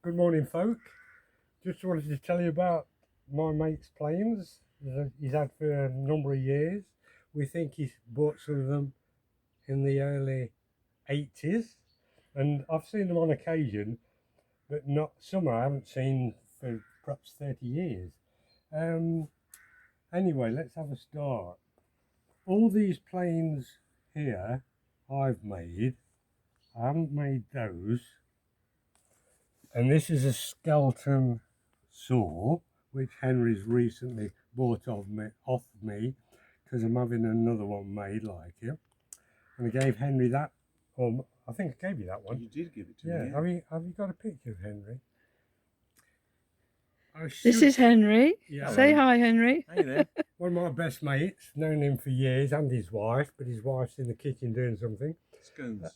Good morning, folk. Just wanted to tell you about my mate's planes. He's had for a number of years. We think he's bought some of them in the early 80s, and I've seen them on occasion, but not some I haven't seen for perhaps 30 years. Um, anyway, let's have a start. All these planes here I've made, I haven't made those. And this is a skeleton saw, which Henry's recently bought off me, because I'm having another one made like it. And I gave Henry that, or I think I gave you that one. You did give it to Yeah. me. Yeah. Have you got a picture of Henry? This is Henry. Yeah. Say hi, Henry. Hey there. One of my best mates, known him for years, and his wife, but his wife's in the kitchen doing something. Scones.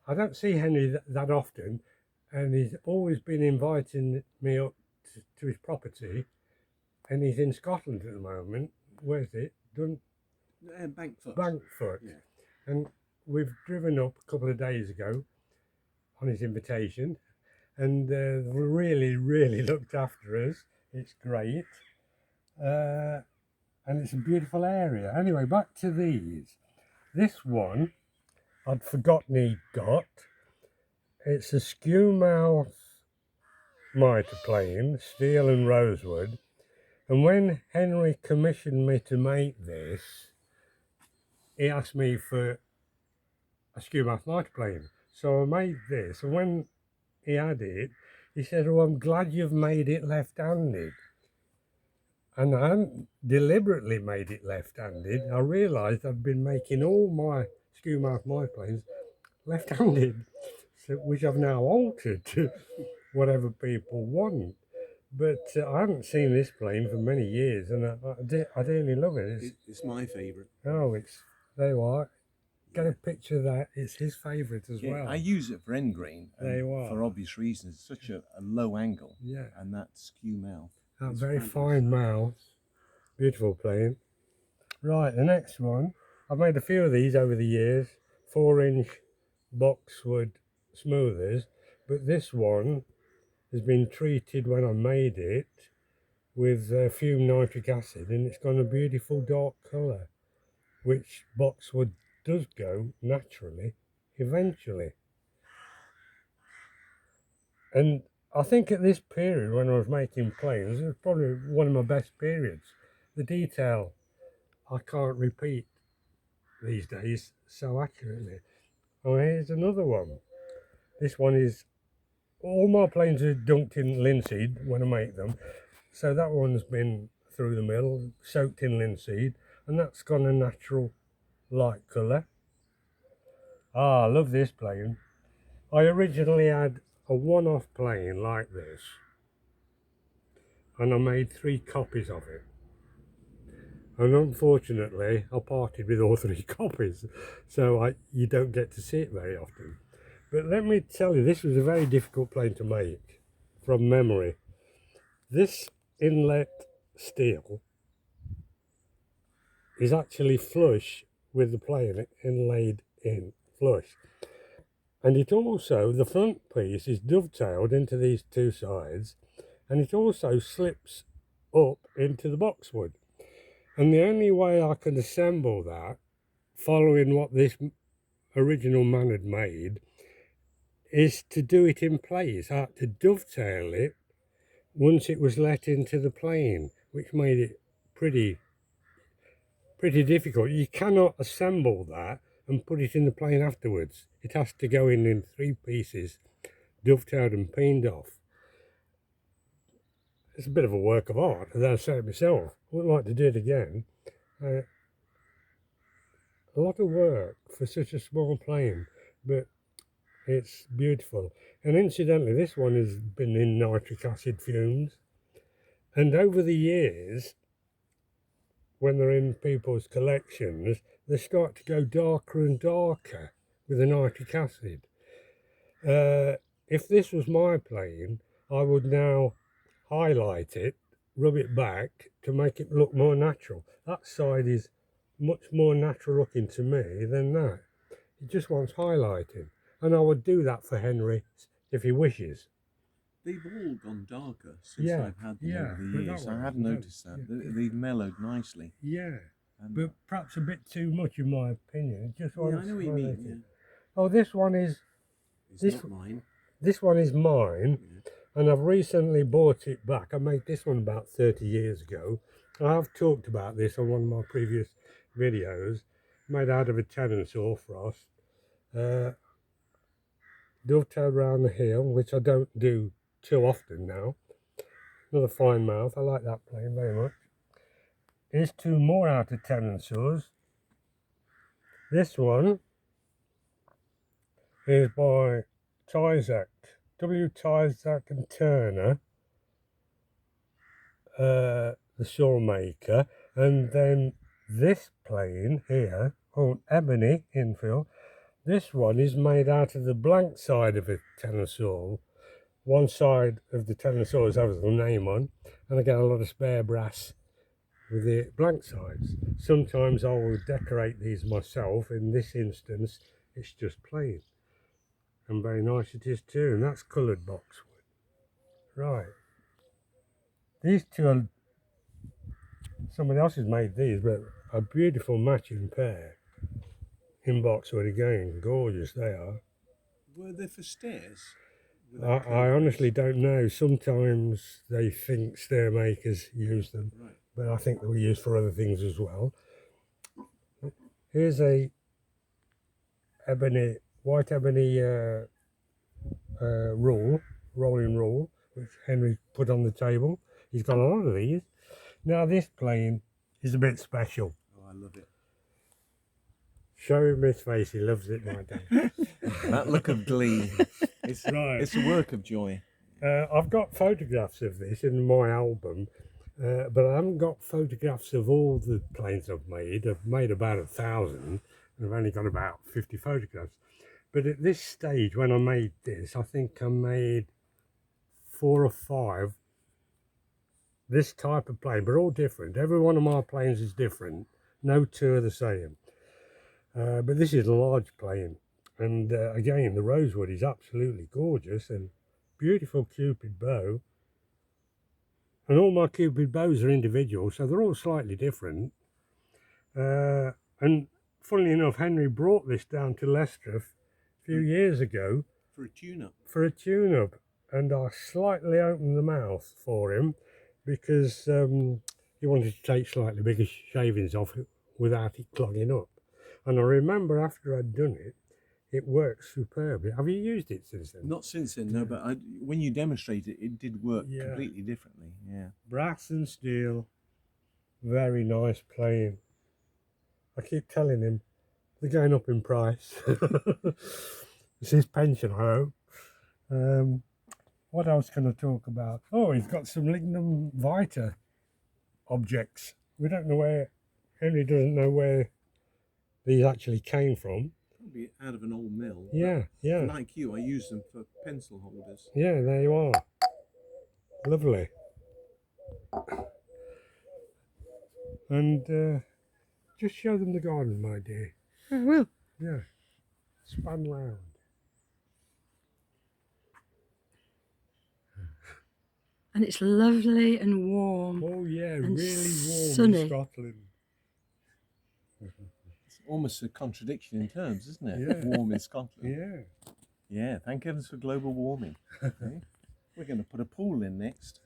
I don't see Henry that often, and he's always been inviting me up to his property, and he's in Scotland at the moment. Where's it? Bankfoot. Bankfoot. Yeah. And we've driven up a couple of days ago on his invitation, and really looked after us. It's great. And it's a beautiful area. Anyway, back to these. This one I'd forgotten he got. It's a skew mouth mitre plane, steel and rosewood. And when Henry commissioned me to make this, he asked me for a skew mouth mitre plane. So I made this, and when he had it, he said, "Oh, I'm glad you've made it left-handed." And I hadn't deliberately made it left-handed. I realised I'd been making all my skew mouth mitre planes left-handed, so, which I've now altered to whatever people want. But I haven't seen this plane for many years, and I dearly love it. It's my favourite. Oh, there you are. Get a picture of that. It's his favourite as well. I use it for end grain. There you are. For obvious reasons. It's such a low angle. Yeah. And that skew mouth. That very fine mouth. Beautiful plane. Right, the next one. I've made a few of these over the years. 4-inch boxwood smoothers, but this one has been treated when I made it with fumed nitric acid, and it's got a beautiful dark colour, which boxwood does go naturally eventually. And I think at this period when I was making planes, it was probably one of my best periods. The detail I can't repeat these days so accurately. Oh, here's another one. This one is, all my planes are dunked in linseed when I make them. So that one's been through the mill, soaked in linseed, and that's got a natural light colour. I love this plane. I originally had a one-off plane like this, and I made 3 copies of it. And unfortunately, I parted with all 3 copies, so you don't get to see it very often. But let me tell you, this was a very difficult plane to make from memory. This inlet steel is actually flush with the plane inlaid in flush. And it also, the front piece is dovetailed into these 2 sides, and it also slips up into the boxwood. And the only way I could assemble that, following what this original man had made, is to do it in place. I had to dovetail it once it was let into the plane, which made it pretty difficult. You cannot assemble that and put it in the plane afterwards. It has to go in 3 pieces, dovetailed and peened off. It's a bit of a work of art, as I said myself. I wouldn't like to do it again. A lot of work for such a small plane, but it's beautiful. And incidentally, this one has been in nitric acid fumes. And over the years, when they're in people's collections, they start to go darker and darker with the nitric acid. If this was my plane, I would now highlight it, rub it back to make it look more natural. That side is much more natural looking to me than that. It just wants highlighting. and I would do that for Henry if he wishes. They've all gone darker since Yeah, I've had them yeah, over the but that years. I one have hasn't done. noticed that. Yeah. They've mellowed nicely. Yeah, And but perhaps a bit too much in my opinion. It just yeah, I wants know what you mean. Yeah. Oh, this one is It's This- not mine. this one is mine, Yeah. and I've recently bought it back. I made this one about 30 years ago. I have talked about this on one of my previous videos. Made out of a tenant's hoarfrost. Dovetailed round the heel, which I don't do too often now. Another fine mouth. I like that plane very much. Here's two more out of tenant saws. This one is by Tyzak, W. Tyzak and Turner, the saw maker. And then this plane here, called Ebony Infill, this one is made out of the blank side of a tenant saw. One side of the tenant saw has the name on, and I get a lot of spare brass with the blank sides. Sometimes I will decorate these myself. In this instance, it's just plain. And very nice it is too, and that's coloured boxwood. Right. These two are, somebody else has made these, but a beautiful matching pair in boxwood again. Gorgeous they are. Were they for stairs? With I that curve honestly base? don't know. Sometimes they think stair makers use them, Right. but I think they were used for other things as well. Here's a white ebony rolling rule, which Henry put on the table. He's got a lot of these. Now this plane is a bit special. Oh, I love it. Show him his face, he loves it, my dad. That look of glee. It's, Right. it's a work of joy. I've got photographs of this in my album, but I haven't got photographs of all the planes I've made. I've made about 1,000, and I've only got about 50 photographs. But at this stage, when I made this, I think I made 4 or 5 this type of plane, but all different. Every one of my planes is different. No two are the same. But this is a large plane. And again, the rosewood is absolutely gorgeous and beautiful Cupid bow. And all my Cupid bows are individual, so they're all slightly different. And funnily enough, Henry brought this down to Leicester a few years ago For a tune-up. for a tune-up, and I slightly opened the mouth for him because he wanted to take slightly bigger shavings off it without it clogging up. And I remember after I'd done it, it works superbly. Have you used it since then? Not since then, no, but when you demonstrate it, it did work Yeah. completely differently. Yeah. Brass and steel, very nice plane. I keep telling him they're going up in price. It's his pension, I hope. What else can I talk about? Oh, he's got some lignum vitae objects. We don't know where, Henry doesn't know where these actually came from. Probably out of an old mill. but Yeah, yeah, Like you, I use them for pencil holders. yeah, there you are. Lovely. And just show them the garden, my dear. I will. Yeah, span round. And it's lovely and warm. Oh yeah, And really warm sunny. in Scotland. It's almost a contradiction in terms, isn't it? Yeah. Warm in Scotland. Yeah. Yeah, thank heavens for global warming. Okay. We're going to put a pool in next.